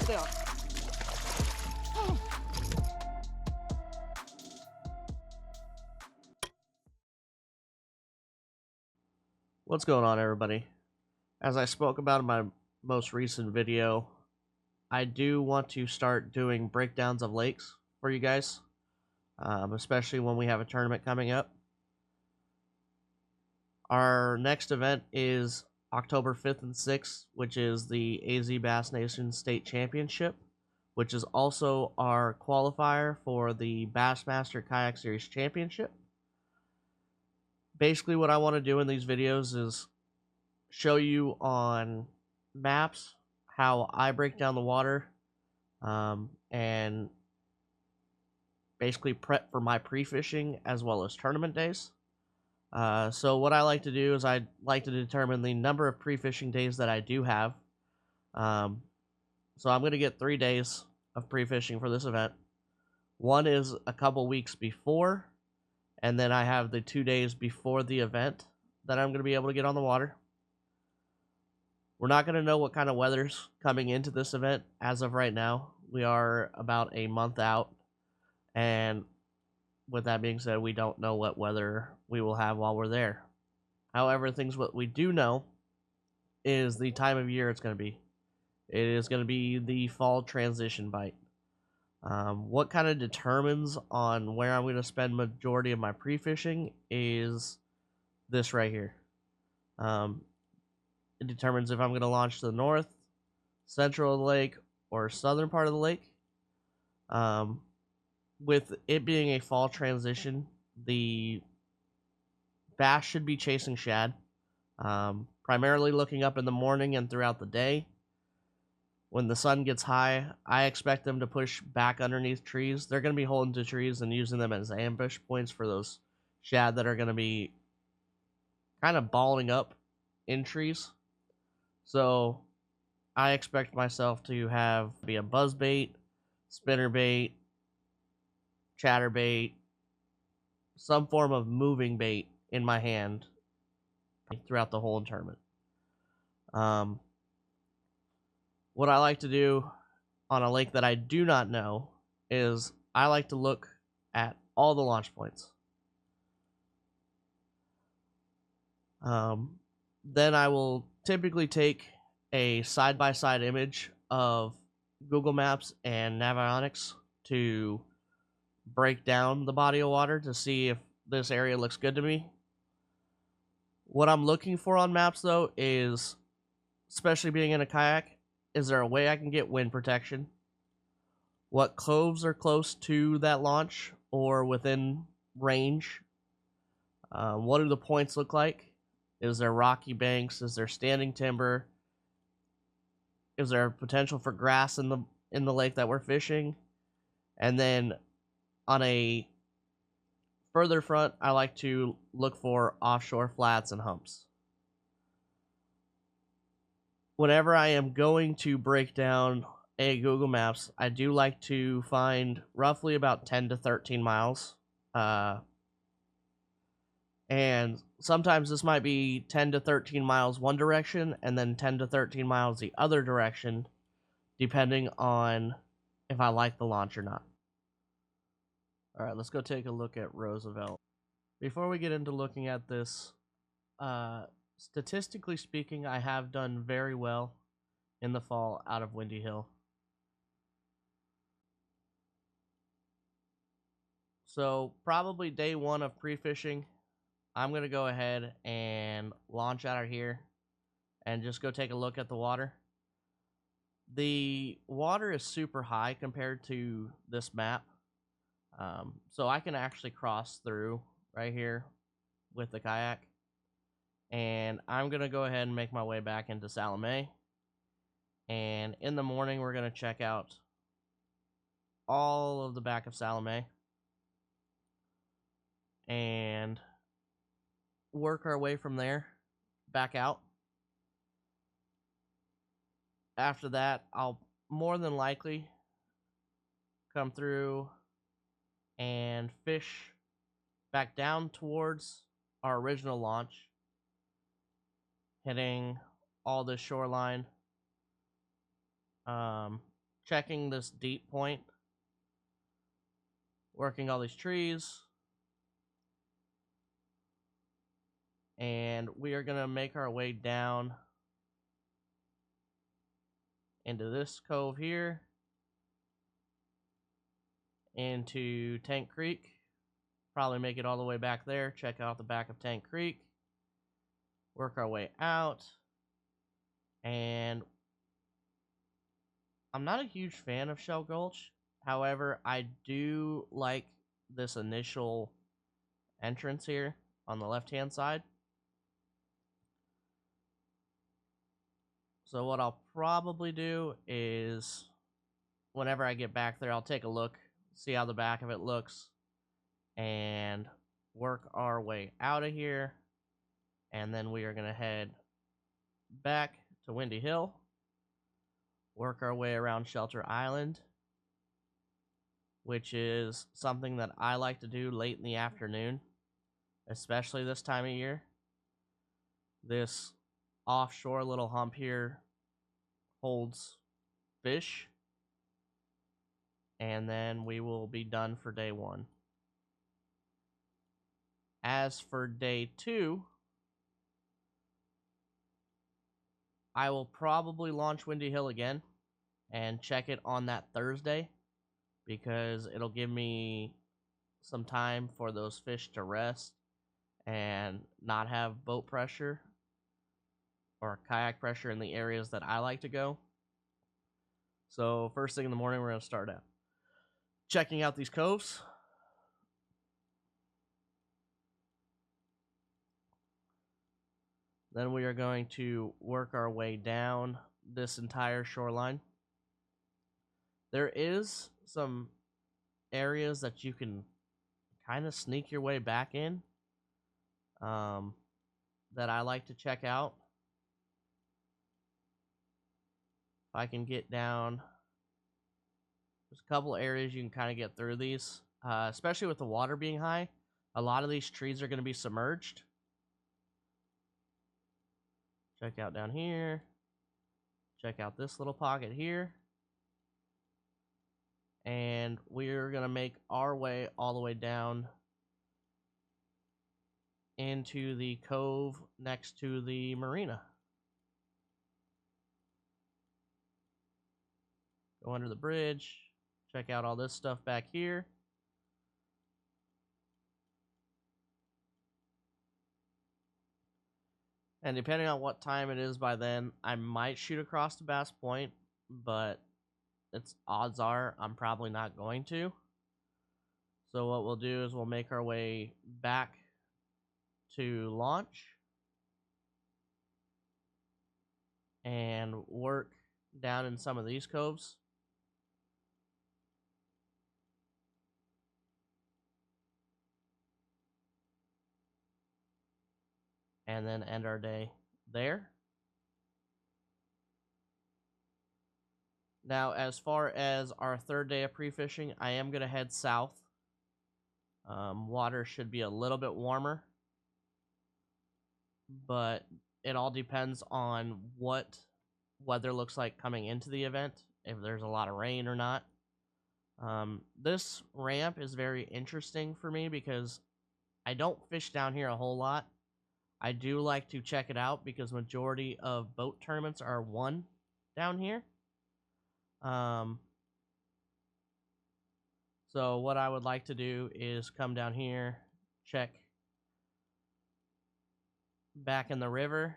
Stay on. What's going on, everybody? As I spoke about in my most recent video, I do want to start doing breakdowns of lakes for you guys, especially when we have a tournament coming up. Our next event is October 5th and 6th, which is the AZ Bass Nation State Championship, which is also our qualifier for the Bassmaster Kayak Series Championship. Basically, what I want to do in these videos is show you on maps how I break down the water, and basically prep for my pre-fishing as well as tournament days. So what I like to do is I like to determine the number of pre-fishing days that I do have. So I'm going to get 3 days of pre-fishing for this event. One is a couple weeks before, and then I have the 2 days before the event that I'm going to be able to get on the water. We're not going to know what kind of weather's coming into this event as of right now. We are about a month out, and with that being said, we don't know what weather we will have while we're there. However, what we do know is the time of year it's going to be. It is going to be the fall transition bite. What kind of determines on where I'm going to spend majority of my pre-fishing is this right here. It determines if I'm going to launch to the north, central of the lake, or southern part of the lake. With it being a fall transition, the bass should be chasing shad, primarily looking up in the morning and throughout the day. When the sun gets high, I expect them to push back underneath trees. They're going to be holding to trees and using them as ambush points for those shad that are going to be kind of balling up in trees. So I expect myself to be a buzzbait, spinnerbait, chatterbait, some form of moving bait in my hand throughout the whole tournament. What I like to do on a lake that I do not know is I like to look at all the launch points. Then I will typically take a side-by-side image of Google Maps and Navionics to break down the body of water to see if this area looks good to me. What I'm looking for on maps, though, is, especially being in a kayak, is there a way I can get wind protection? What coves are close to that launch or within range? What do the points look like? Is there rocky banks? Is there standing timber? Is there potential for grass in the lake that we're fishing? And then on a further front, I like to look for offshore flats and humps. Whenever I am going to break down a Google Maps, I do like to find roughly about 10 to 13 miles. And sometimes this might be 10 to 13 miles one direction and then 10 to 13 miles the other direction, depending on if I like the launch or not. All right, let's go take a look at Roosevelt. Before we get into looking at this, statistically speaking, I have done very well in the fall out of Windy Hill. So probably day one of pre-fishing, I'm going to go ahead and launch out of here and just go take a look at the water. The water is super high compared to this map. So I can actually cross through right here with the kayak. And I'm going to go ahead and make my way back into Salome. And in the morning, we're going to check out all of the back of Salome and work our way from there back out. After that, I'll more than likely come through and fish back down towards our original launch, hitting all this shoreline, checking this deep point, working all these trees, and we are going to make our way down into this cove here, into Tank Creek. Probably make it all the way back there, check out the back of Tank Creek, work our way out, and I'm not a huge fan of Shell Gulch. However, I do like this initial entrance here on the left-hand side. So what I'll probably do is, whenever I get back there, I'll take a look, see how the back of it looks, and work our way out of here. And then we are going to head back to Windy Hill, work our way around Shelter Island, which is something that I like to do late in the afternoon, especially this time of year. This offshore little hump here holds fish, and then we will be done for day one. As for day two, I will probably launch Windy Hill again and check it on that Thursday, because it'll give me some time for those fish to rest and not have boat pressure or kayak pressure in the areas that I like to go. So first thing in the morning, we're going to start out checking out these coves. Then we are going to work our way down this entire shoreline. There is some areas that you can kind of sneak your way back in that I like to check out. If I can get down, there's a couple areas you can kind of get through these, especially with the water being high. A lot of these trees are going to be submerged. Check out down here. Check out this little pocket here. And we're going to make our way all the way down into the cove next to the marina. Go under the bridge. Check out all this stuff back here. And depending on what time it is by then, I might shoot across to Bass Point, but odds are I'm probably not going to. So what we'll do is we'll make our way back to launch and work down in some of these coves. And then end our day there. Now, as far as our third day of pre-fishing, I am going to head south. Water should be a little bit warmer, but it all depends on what weather looks like coming into the event, if there's a lot of rain or not. This ramp is very interesting for me because I don't fish down here a whole lot. I do like to check it out because majority of boat tournaments are won down here. So what I would like to do is come down here, check back in the river.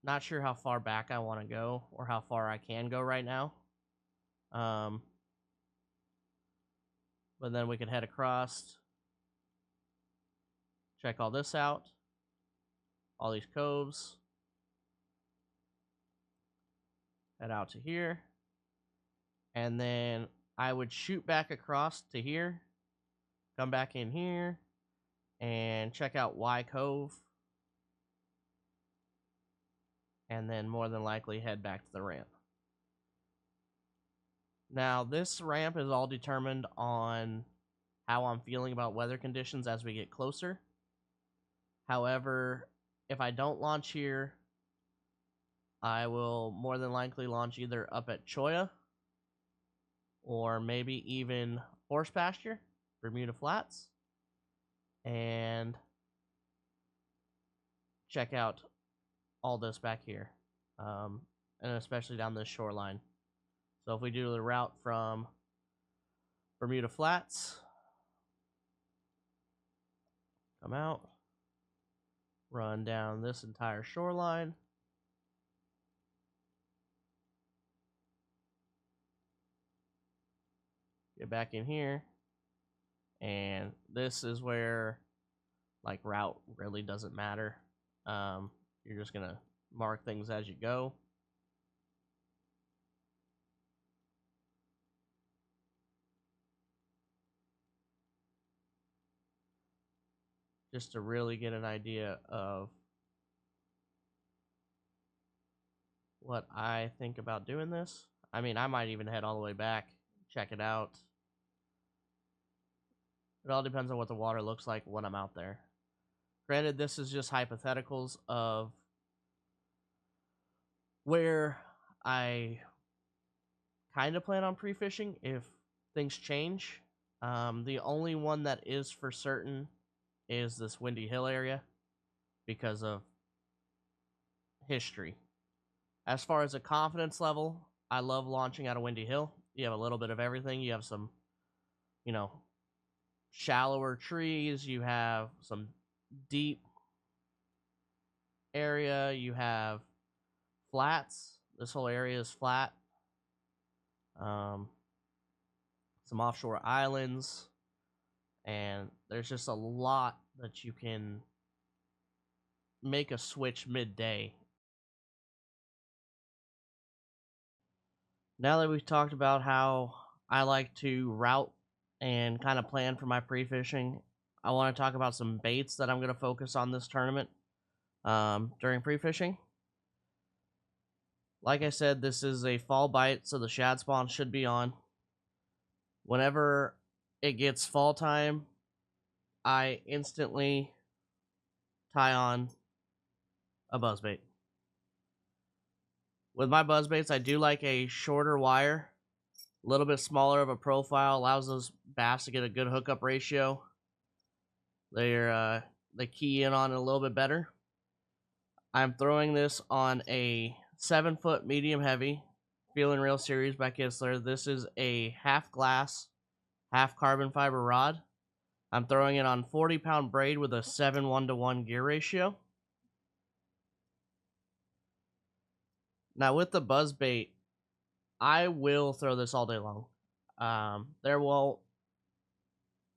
Not sure how far back I want to go or how far I can go right now. But then we could head across, check all this out, all these coves, head out to here, and then I would shoot back across to here, come back in here, and check out Y Cove, and then more than likely head back to the ramp. Now, this ramp is all determined on how I'm feeling about weather conditions as we get closer. However, if I don't launch here, I will more than likely launch either up at Cholla or maybe even Horse Pasture, Bermuda Flats, and check out all this back here, and especially down this shoreline. So if we do the route from Bermuda Flats, come out, run down this entire shoreline, get back in here, and this is where like route really doesn't matter. You're just gonna mark things as you go. Just to really get an idea of what I think about doing this. I mean, I might even head all the way back, check it out. It all depends on what the water looks like when I'm out there. Granted, this is just hypotheticals of where I kind of plan on pre-fishing if things change. The only one that is for certain is this Windy Hill area because of history. As far as a confidence level, I love launching out of Windy Hill. You have a little bit of everything. You have some, shallower trees. You have some deep area. You have flats. This whole area is flat. Some offshore islands. And there's just a lot that you can make a switch midday. Now that we've talked about how I like to route and kind of plan for my pre-fishing, I want to talk about some baits that I'm going to focus on this tournament during pre-fishing. Like I said, this is a fall bite, so the shad spawn should be on. Whenever it gets fall time, I instantly tie on a buzzbait. With my buzzbaits, I do like a shorter wire, a little bit smaller of a profile, allows those bass to get a good hookup ratio. They key in on it a little bit better. I'm throwing this on a 7-foot medium heavy, Feeling Real series by Kistler. This is a half glass, half carbon fiber rod. I'm throwing it on 40-pound braid with a 7:1 gear ratio. Now with the buzzbait, I will throw this all day long. There will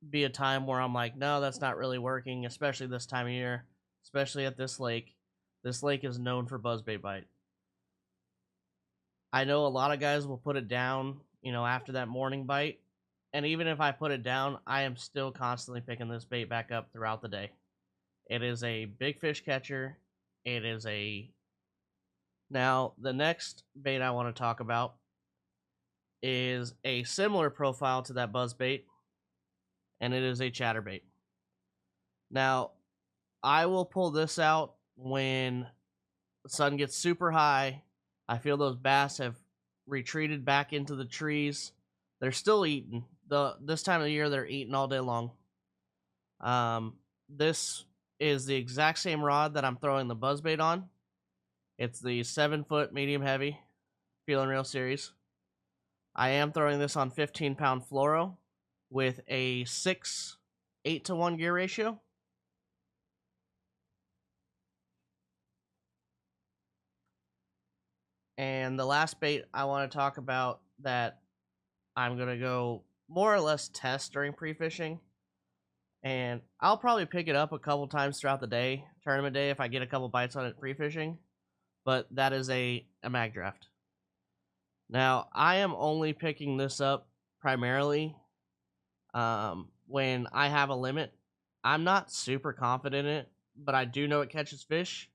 be a time where I'm like, no, that's not really working, especially this time of year, especially at this lake. This lake is known for buzzbait bite. I know a lot of guys will put it down, after that morning bite. And even if I put it down, I am still constantly picking this bait back up throughout the day. It is a big fish catcher. Now, the next bait I want to talk about is a similar profile to that buzzbait, and it is a chatterbait. Now, I will pull this out when the sun gets super high. I feel those bass have retreated back into the trees. They're still eating. This time of the year, they're eating all day long. This is the exact same rod that I'm throwing the buzzbait on. It's the 7-foot medium heavy Feeling Real series. I am throwing this on 15-pound fluoro with a 8-to-1 gear ratio. And the last bait I want to talk about that I'm going to go more or less test during pre-fishing, and I'll probably pick it up a couple times throughout the day, tournament day, if I get a couple bites on it pre-fishing, but that is a mag draft. Now, I am only picking this up primarily when I have a limit. I'm not super confident in it, but I do know it catches fish.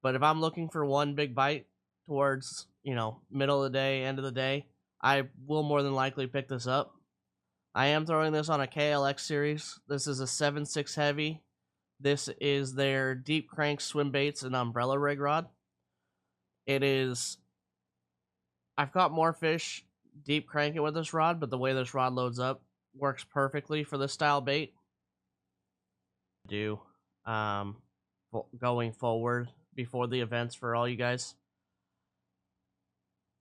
But if I'm looking for one big bite towards, middle of the day, end of the day, I will more than likely pick this up. I am throwing this on a KLX series. This is a 7.6 heavy. This is their deep crank Swimbaits and umbrella rig rod. I've caught more fish deep cranking with this rod, but the way this rod loads up works perfectly for this style bait. Going forward before the events for all you guys.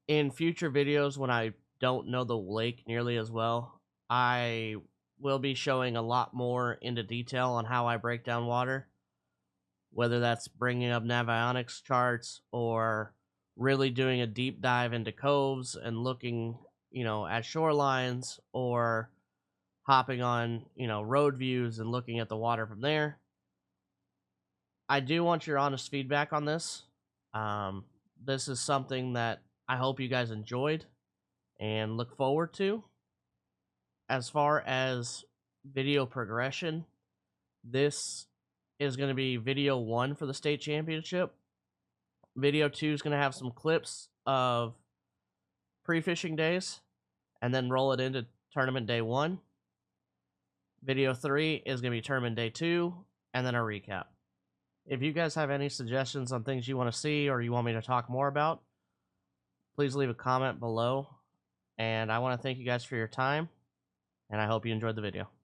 In future videos, when I don't know the lake nearly as well, I will be showing a lot more into detail on how I break down water, whether that's bringing up navionics charts or really doing a deep dive into coves and looking, at shorelines, or hopping on, road views and looking at the water from there. I do want your honest feedback on this. This is something that I hope you guys enjoyed and look forward to. As far as video progression, this is going to be video 1 for the state championship. Video 2 is going to have some clips of pre-fishing days and then roll it into tournament day 1. Video 3 is going to be tournament day 2 and then a recap. If you guys have any suggestions on things you want to see or you want me to talk more about, please leave a comment below. And I want to thank you guys for your time, and I hope you enjoyed the video.